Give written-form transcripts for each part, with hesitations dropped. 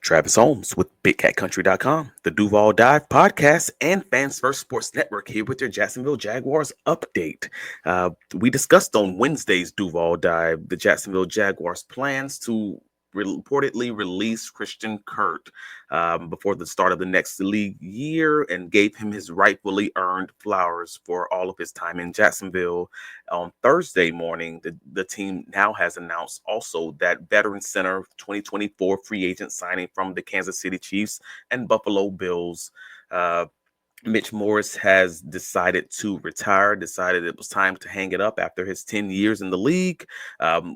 Travis Holmes with BigCatCountry.com, the Duval Dive podcast, and Fans First Sports Network here with your Jacksonville Jaguars update. We discussed on Wednesday's Duval Dive the Jacksonville Jaguars' plans to reportedly release Christian Kirk before the start of the next league year and gave him his rightfully earned flowers for all of his time in Jacksonville. On Thursday morning, the team now has announced also that veteran center 2024 free agent signing from the Kansas City Chiefs and Buffalo Bills. Uh, Mitch Morse has decided to retire, decided it was time to hang it up after his 10 years in the league.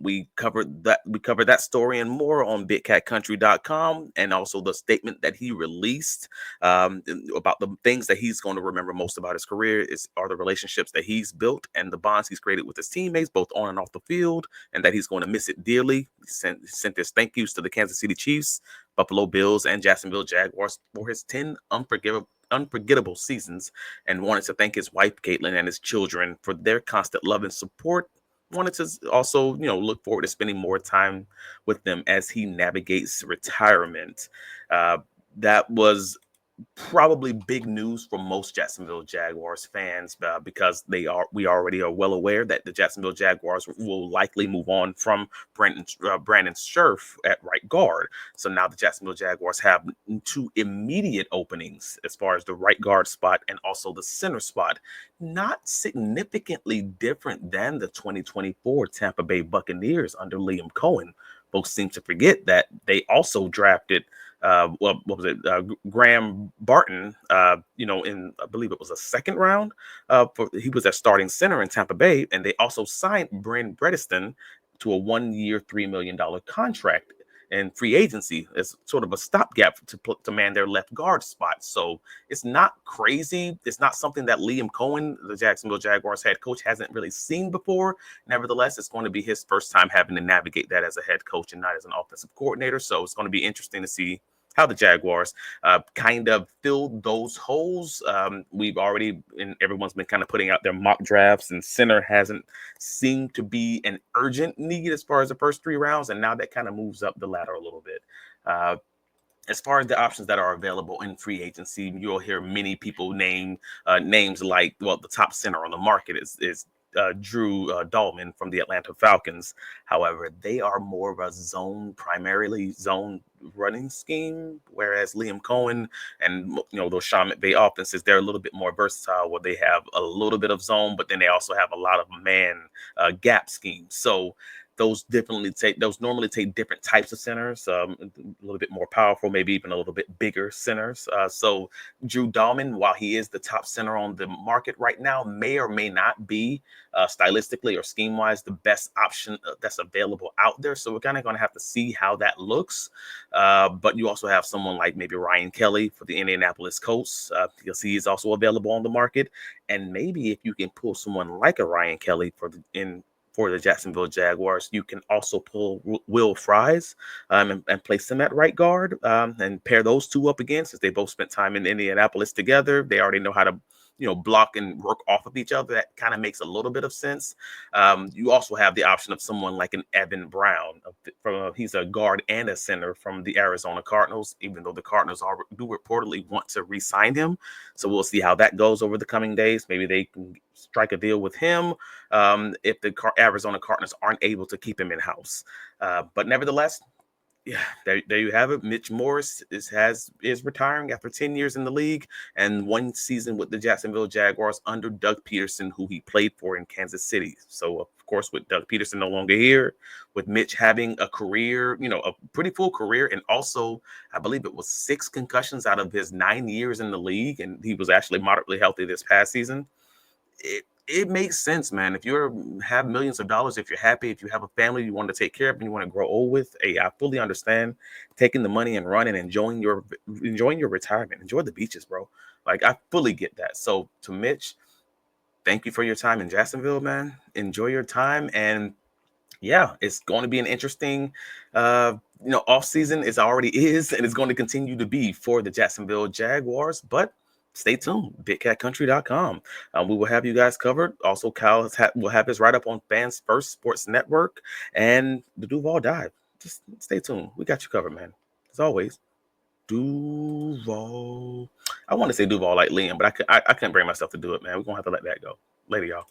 We covered that story and more on BigCatCountry.com, and also the statement that he released about the things that he's going to remember most about his career are the relationships that he's built and the bonds he's created with his teammates, both on and off the field, and that he's going to miss it dearly. He sent his thank yous to the Kansas City Chiefs, Buffalo Bills, and Jacksonville Jaguars for his 10 unforgettable seasons, and wanted to thank his wife Caitlin and his children for their constant love and support. Wanted to also, look forward to spending more time with them as he navigates retirement. That was probably big news for most Jacksonville Jaguars fans because we already are well aware that the Jacksonville Jaguars will likely move on from Brandon Scherf at right guard. So now the Jacksonville Jaguars have two immediate openings as far as the right guard spot and also the center spot. Not significantly different than the 2024 Tampa Bay Buccaneers under Liam Cohen. Folks seem to forget that they also drafted what was it? Graham Barton, in I believe it was a second round. He was their starting center in Tampa Bay, and they also signed Bryn Bredeston to a 1-year, $3 million contract and free agency as sort of a stopgap to man their left guard spot. So it's not crazy. It's not something that Liam Cohen, the Jacksonville Jaguars head coach, hasn't really seen before. Nevertheless, it's going to be his first time having to navigate that as a head coach and not as an offensive coordinator. So it's going to be interesting to see how the Jaguars kind of filled those holes. We've already, and everyone's been kind of putting out their mock drafts, and center hasn't seemed to be an urgent need as far as the first 3 rounds, and now that kind of moves up the ladder a little bit. As far as the options that are available in free agency, you'll hear many people name names like, well, the top center on the market is Drew Dahlman from the Atlanta Falcons. However, they are more of a primarily zone running scheme, whereas Liam Cohen and those Sean McVay offenses, they're a little bit more versatile, where they have a little bit of zone, but then they also have a lot of man gap schemes. So those normally take different types of centers, a little bit more powerful, maybe even a little bit bigger centers. So Drew Dahlman, while he is the top center on the market right now, may or may not be stylistically or scheme-wise the best option that's available out there. So we're kind of going to have to see how that looks. But you also have someone like maybe Ryan Kelly for the Indianapolis Colts. You'll see he's also available on the market. And maybe if you can pull someone like a Ryan Kelly for the Jacksonville Jaguars, you can also pull Will Fries and place them at right guard and pair those two up again, since they both spent time in Indianapolis together. They already know how to block and work off of each other. That kind of makes a little bit of sense. You also have the option of someone like an Evan Brown. He's a guard and a center from the Arizona Cardinals, even though the Cardinals do reportedly want to re-sign him. So we'll see how that goes over the coming days. Maybe they can strike a deal with him if the Arizona Cardinals aren't able to keep him in-house. But nevertheless, yeah, there you have it. Mitch Morse is retiring after 10 years in the league and 1 season with the Jacksonville Jaguars under Doug Peterson, who he played for in Kansas City. So, of course, with Doug Peterson no longer here, with Mitch having a career, a pretty full career, and also I believe it was 6 concussions out of his 9 years in the league, and he was actually moderately healthy this past season. It makes sense, man. If you have millions of dollars, if you're happy, if you have a family you want to take care of and you want to grow old with, hey, I fully understand taking the money and running, enjoying your retirement, enjoy the beaches, bro. Like, I fully get that. So to Mitch, thank you for your time in Jacksonville, man. Enjoy your time, and yeah, it's going to be an interesting off season. It already is, and it's going to continue to be for the Jacksonville Jaguars, but stay tuned. BigCatCountry.com. We will have you guys covered. Also, Kyle will have his write-up on Fans First Sports Network and the Duval Dive. Just stay tuned. We got you covered, man. As always. Duval. I want to say Duval like Liam, but I couldn't bring myself to do it, man. We're gonna have to let that go. Later, y'all.